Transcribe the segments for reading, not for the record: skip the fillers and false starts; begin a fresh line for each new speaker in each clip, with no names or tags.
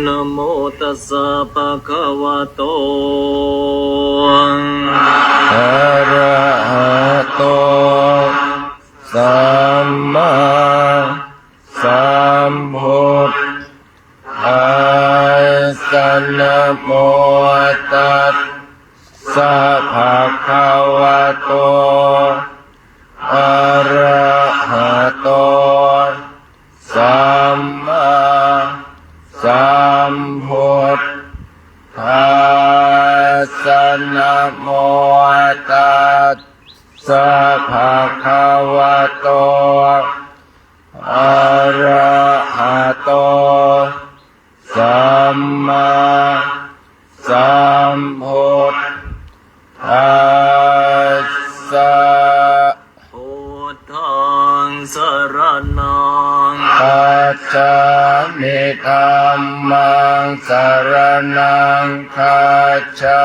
นะโมตัสสะภะคะวะโต
อะระหะโตสัมมาสัมพุทธัสสะนะโมตัสสะภะคะวะโตอะระหะโตสัมมาสัมพุทธัสสะนะโมตัสสะภะคะวะโตอะระหะโตสัมมาสัมพุทธัสสะ
พุทธังสรณัง
คัจฉามิธัมมังสรณังคัจฉา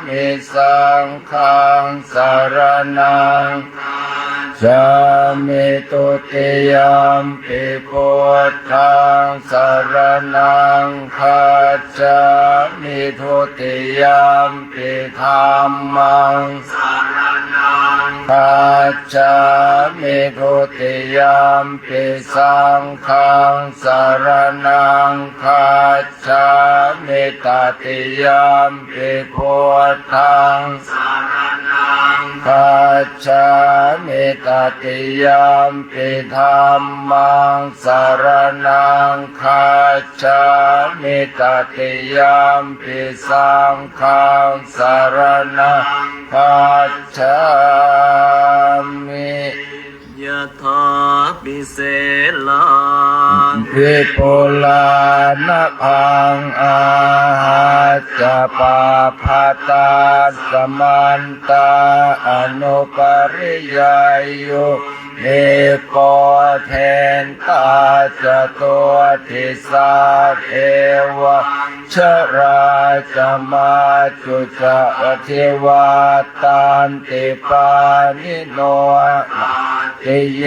มิสังฆังสรณังสามิตุติยมปิพุทธังสรณังคัจฉามิทุติยมปิธัมมังสรณังคัจฉามิทุติยมปิสังฆังสรณังคัจฉามิตติยมปิพุทธังสรณังคัจฉามิตติยมปิธัมมังสรณังคัจฉามิตติยมปิสังฆังสรณังคัจฉามิ
ยะถาปิเสลัง
วิปุลานะพังอาหัจจปาภาตาสมันตาอนุปริยายุเนโกเทนตาจตัวทิสาเทวะชราจมาจุจทิวาตันติปานิโนติเย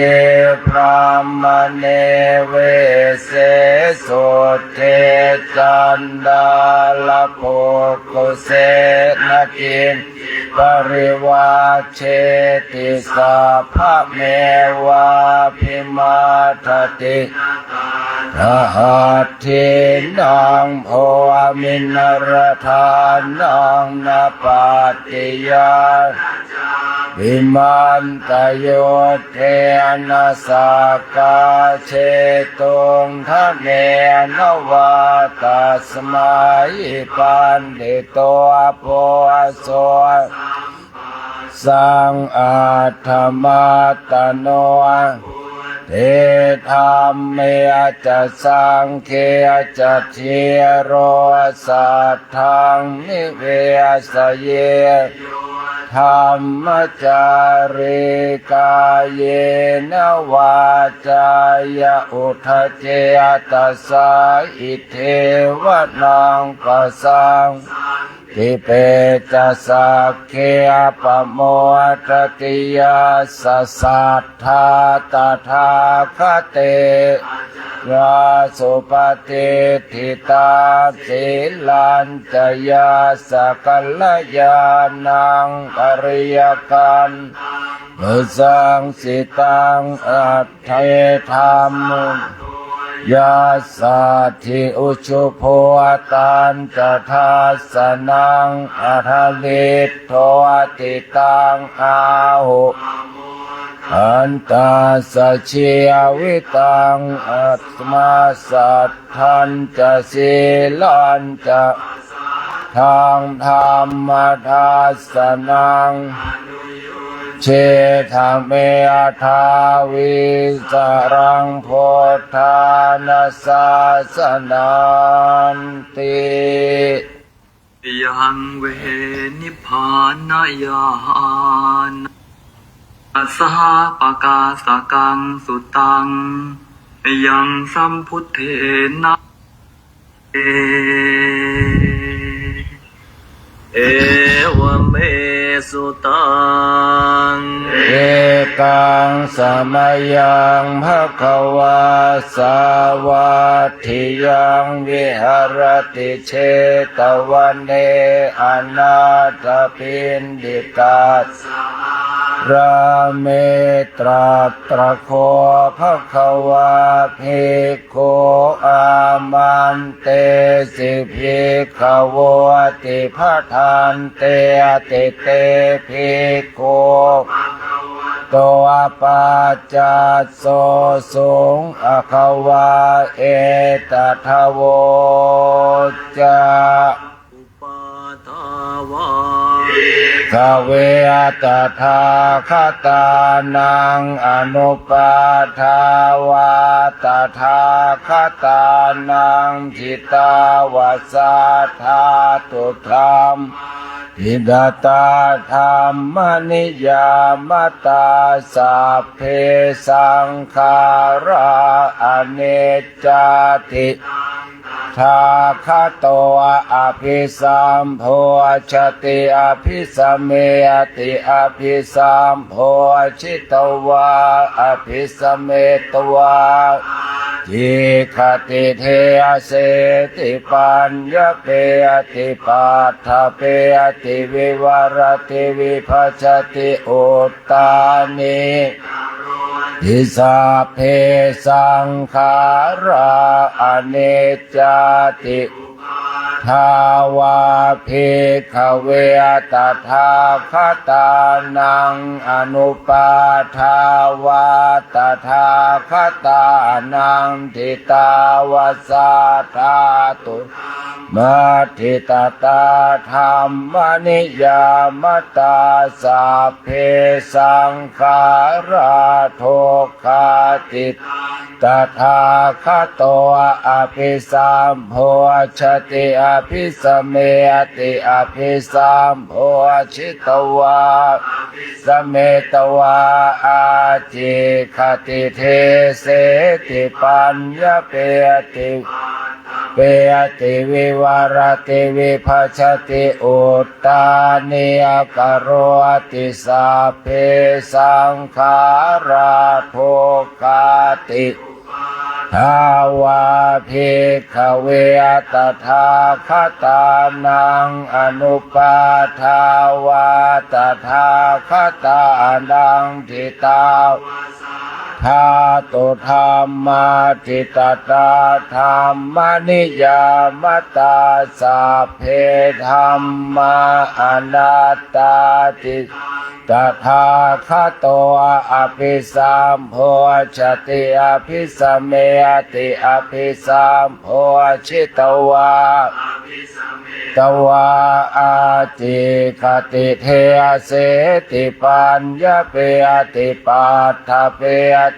พรามเนเวเสสุเทจันดาลโภกุเสนกินปริวาเชติสาภะเมวะพิมาทติทหัตถินังโพมินรธานังนาปาติยาวิมันตโยเทนะสากาเชตุงทะเนนวาตัสมายิปันติโตโพโสสังอาธรรมาตโนเทธรรมเมจะสังเคจะเทโรสัทธังนิเวสเยธรรมจาริกายเยนวาจายะอุทเจตัสสะอิเทวนังปัสสังทิเปจะสักเคปโมทติยาสัทธาตถาคเตราสุปฏิทิตาสิลันจยาสกัลยานังอริยกันมุสังสิตังอัตเทธรรมยาสัทธิอุชุโพตันจะทัสสนังอัทลิตโทติตังอาหุอันตาสัจเชวิตังอัตมาสัทธันจะสีลันจะทางธรรมทัสสนังเชธาเมธาวิสรังโพธานาสาสนันติ
ยังเวนิพพานายานสหปกาสกังสุตังยังสัมพุทเทนะ เอวเมสุตัง
เอกังสมัยยังภควาสาวัตถิยังวิหารติเชตวันเนอนาถปิณฑิการาเมตราตระโคภควาภิกขุอามันเตสิภิกขโวติภะทานเตติเตภิกขุตัวปัจจัสโสสุงอควาเอตทะโวจา
อุปาทาวา
ขเวตถาคตานังอนุปาทาวาตถาคตานังจิตาวาสาธาตุธรรมอิดตาธรรมนิยามตาสัพเพสังขาราอเนจจติทาคโตอภิสัมโพชติอภิสัมเมติอภิสัมโพชิตวาอภิสัมเมตวาจิขติเทเสติปัญญเปติปัฏฐเปติวิวรติวิภัชติอุตตานิทิสาเพสังขาราอเนจจติทาวาภิกขเวตถาคตานังอนุปาทาวาตถาคตานังทิตาวาสาธาตุมัทธิตตาธรรมนิยามตาสัพเพสังขาราทุกขาติตถาคโตอภิสัมโพชติอภิสัมเมติอภิสัมโพชิตวาสเมตวาอาจิคติเทเสติปัญญเปติเปติวิวารติวิภัชติอุตตานิยกโรติสัพเพสังขาราทุกขาติทาวาภิกขเวตถาคตานังอนุปาทาวาตถาคตานังทิตาธาตุธรรมาทิตตาธรรมนิยามตาสัพเพธรรมาอนัตตาติตถาคโตอภิสัมโพชติอภิสัมเมติอภิสัมโพชิตวาตวาอาจิคติเทเสติปัญญเปติปัฏฐเป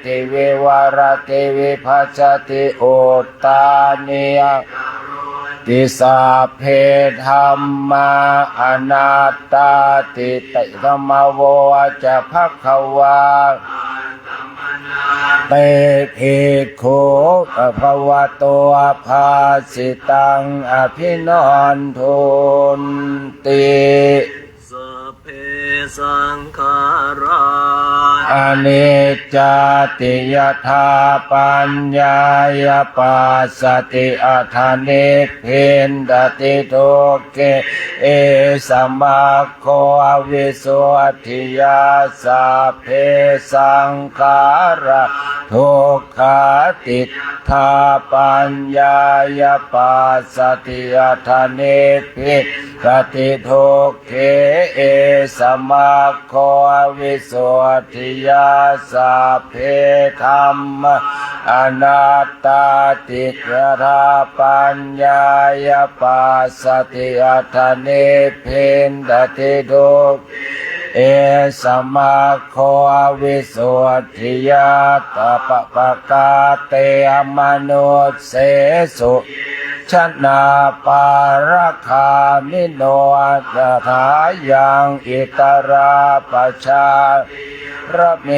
ติวิวารติวิภัชติอุตตานิยติสัพเพธัมมาอนัตตาติติธัมมโวจะภควาเตภิกขุภวโตภาสิตังอภินันทุนติ
สัพเพสังขารา
อนิจจติยถาปัญญายปัสสติอัฏฐานิพพินดติทุกเกเอสัมมาโควิสุทธิยาสัพเพสังขาราทุกขาติทาปัญญายปัสสติอัฏฐานิพพินดติทุกเกเอสัมมาโควิสุทธิยาสัพเพธัมมาอนัตตาติกราปัญญายปัสสติอัฏฐานิพพินดติทุกเอสัมมาโควิสุทธิยาตปะปะกาเตมนุสเสสุชนะปารคามิโนอัตถายังอิตราปชาระเม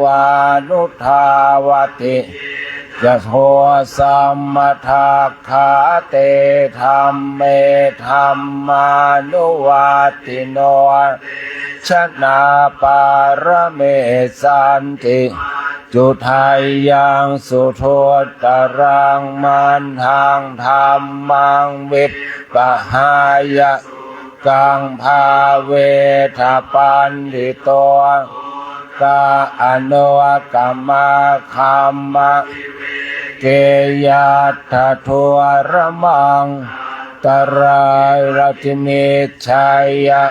วานุทาวติก ยะโทสัมมาทัคขาเตธัมเมธัมมานุวัตติโนชนะปารเมสันติจุทัยยังสุโทตรังมันทังธรรมังวิปปะหายะกังภาเวทปันติโตกาอโนกรรมาคัมมะเกยัตถะทัวรมังตรายรตินิชัยยะ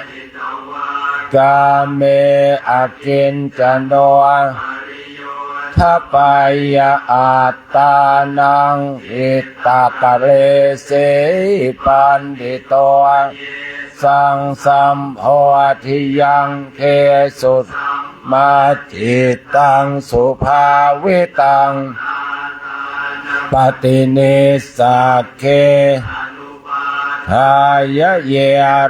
กาเมอกินจโนทัปายะอัตตานังอิตตากะเลเสปันติโตสังสัมโพธิยังเคสุมาจิตังสุภาวิตังปฏินิสสะเคทายะเย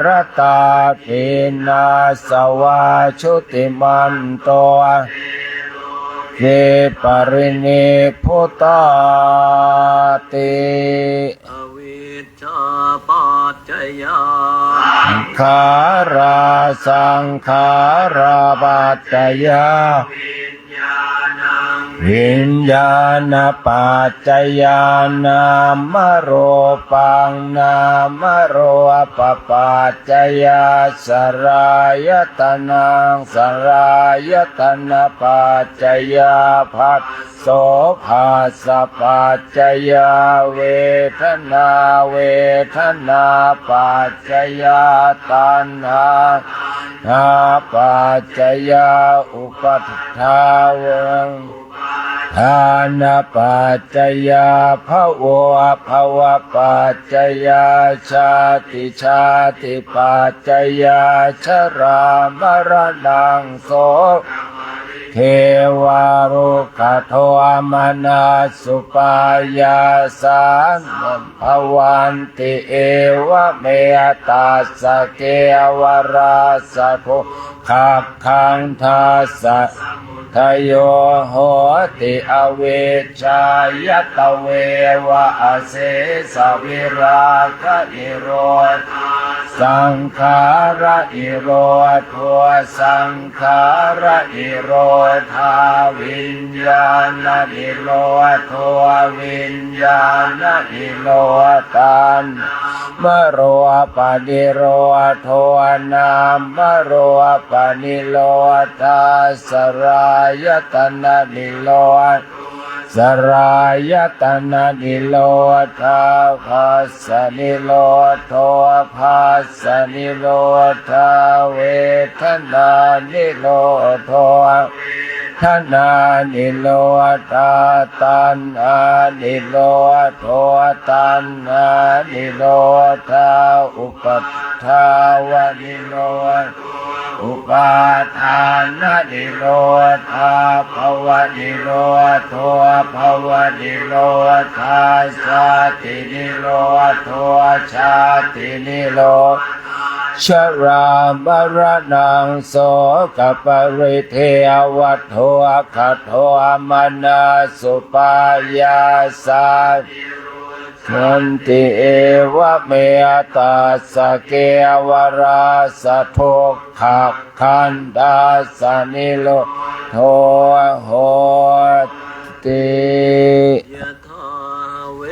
รตาปินาสวาชุติมันโตเกปรินิพุตตาติ
อวิชชาปัจจยา
ขาราสังขาราปัจจยาวิญญาณปัจจยานามโรปังนามโรปปัจจยาสรายตนังสรายตนะปัจจยาภัสโสภาสปัจจยาเวทนาเวทนาปัจจยาตัณหานาปัจจยาอุปัฏฐาวังทานปัจจยาภวะภวะปัจจยาชาติชาติปัจจยาชรามรณังโสเทวารุขโทมนาสุปายาสานภวันติเอวะเมตาสเกวราสะโภขับขังทัสสะทโยโหติอเวชชายตเววะอเสสวิราคะนิโรธสังขาระนิโรธทัวสังขาระนิโรธาวิญญาณนิโรธทัววิญญาณนิโรธานมโรปะนิโรธทัวนามโรปะนิโรธาสรายตนะนิโรธสรายตนะนิโรธาภัสสะนิโรธภัสสะนิโรธาเวทนานิโรธทนานิโรธาตัณหานิโรธตัณหานิโรธาอุปัฏฐาวะนิโรธอุปาทานนิโรธาภวนิโรธภวนิโรธาชาตินิโรธชาตินิโรธชรามรณังโสกปริเทวัฏโทขโทมนาสุปายาสาขันติเอวะเมตาสเกวราสะโทขับขันดาสนิโลโทโหติยะทาเว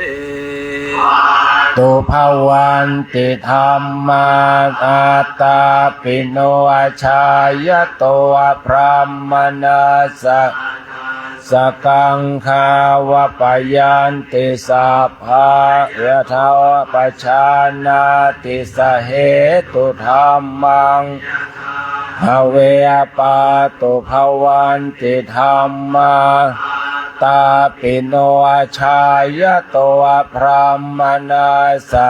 ตุภวันติธรรมาอาตาปิโนชายโตพรหมนาสะสกังคาวะปยันติสัพพะยะทาวะปชานาติสเหตุธรรมังภเวปาตุภวันติธรรมาตาปิโนชายโตพรหมนาสะ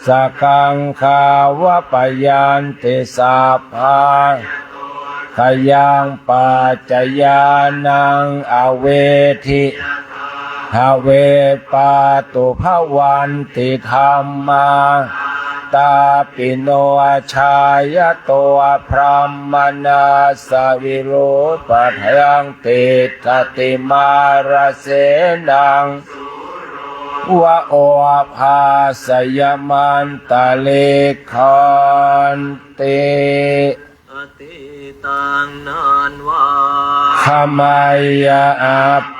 สกังคาวะปยันติสัพพะขยังปัจจยานังอเวทิภเวปาตุภวันติธรรมา ตาปิโนชายตัวพรหมนาสวิรุปะทยังติทติมารเสนังวะโอภาสยมันตะเลขันติ
อติตังนานวา
ขมายะ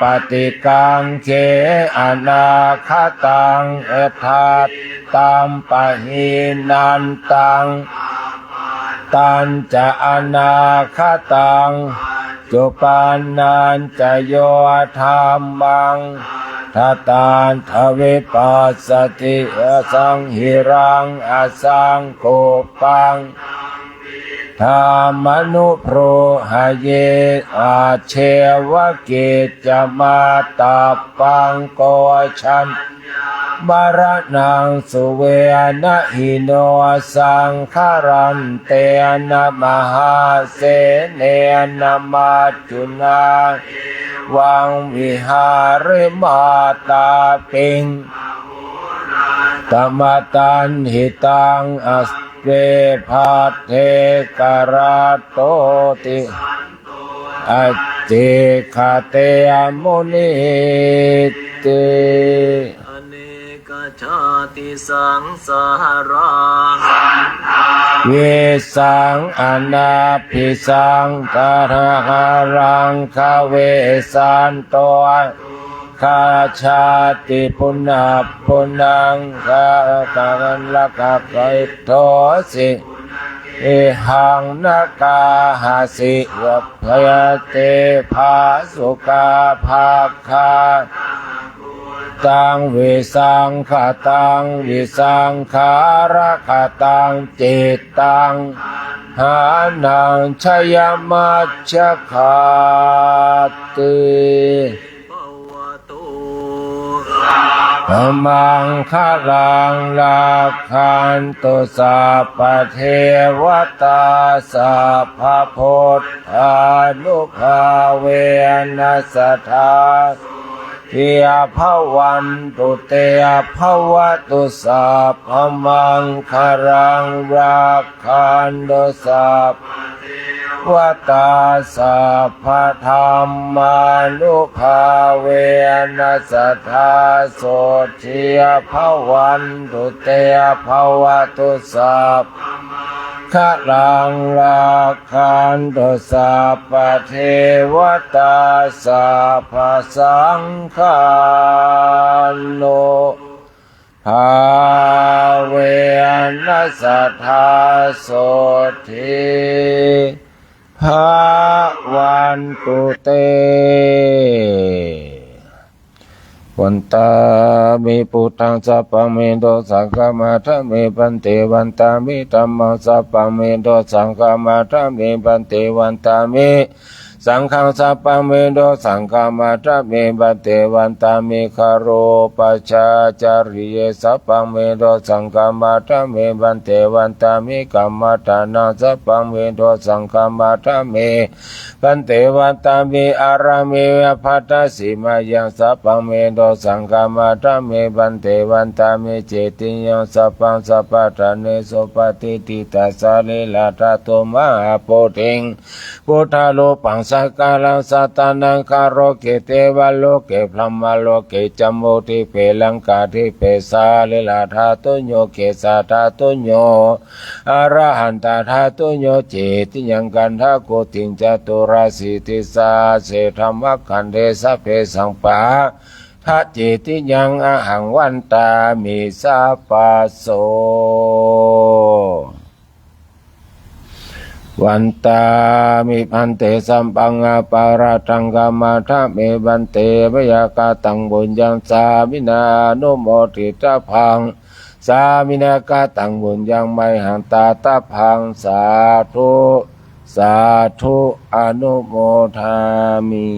ปฏิกังเขอนาคตังเอทัตตัมปะหินันตังตันจะอนาคตังจุปันนันจะโยธรรมังทัตตานทวิปัสสติสังหิรังอสังโกปังธรรมนุโพรหะเยอาเชวะเกจมาตาปังโกชันบารนังสุเวนะหิโนสังคารันเตนะมหาเสเนนะมัจจุนาวังวิหาริมาตาปิงตมตันหิตังอัสเวภาเทกราโตติอัจเจคาเตมุนิติ
อเนกชาติสังสารัง
เวสังอนาภิสังกาหารังคาเวสันโตคาชาติปุณาปุนังคากันละกะไกโทสิเอหังนาคาหาสิวัพยเตภาสุกาภาคาตังวิสังขตังวิสังขาระขตังจิตตังหานังชยมัจฉขาติมังคลังลาคันตุสัพพเทวตาสัพพพุทธานุภาเวนัสสทาเทียภวันตุเตภวตุสัพพมังคลังราคันตุสัพวตาสัพพธรรมานุภาเวนัสสทธาโสทิยภวันตุเตภวตุสัพขลังราคันตุสัพพเทวตาสัพพสังฆานุภาเวนัสสทธาโสทิภาวันตุเตวันตามิพุทธังสัพพะเมโตสังฆามาทะเมปันเตวันตามิธัมมังสัพพะเมโตสังฆามาทะเมปันเตวันตามิสังฆังสัพพะเมโตสังฆามาทะเมปันเตวันตามิคารโรปัจจาจาริเยสัพพะเมโตสังฆามาทะเมปันเตวันตามิกัมมัฏฐานังสัพพะเมโตสังฆามาทะเมปันเตวันตามิอารามิภัตตสิมายังสัพพะเมโตสังฆามาทะเมปันเตวันตามิเจติยังสัพพังสัพพะทะเนโสปฏิทิตัสสะเลลาตโตมหาโพธิงพุทธาโลปังสักการังสัตตานังคารโรเกเทวโลเกพรหมโลเกจัมโมทิเปลังกาทิเปสาเลลาธาตุโยเกสาธาตุโยอรหันตาธาตุโยเจติยังกันทาโกติงจตุราสิติสาเสธรรมขันเทสัพเพสังปะทัจเจติยังอหังวันตามิสัพพโสวันตามิพันเตสัมปังอาปาราตังกามาทะเมบันเตพยากาตังบุญยังสามินานุโมทิตาพังสามินากาตังบุญยังไมหันตาตาพังสาธุสาธุอนุโมทามิ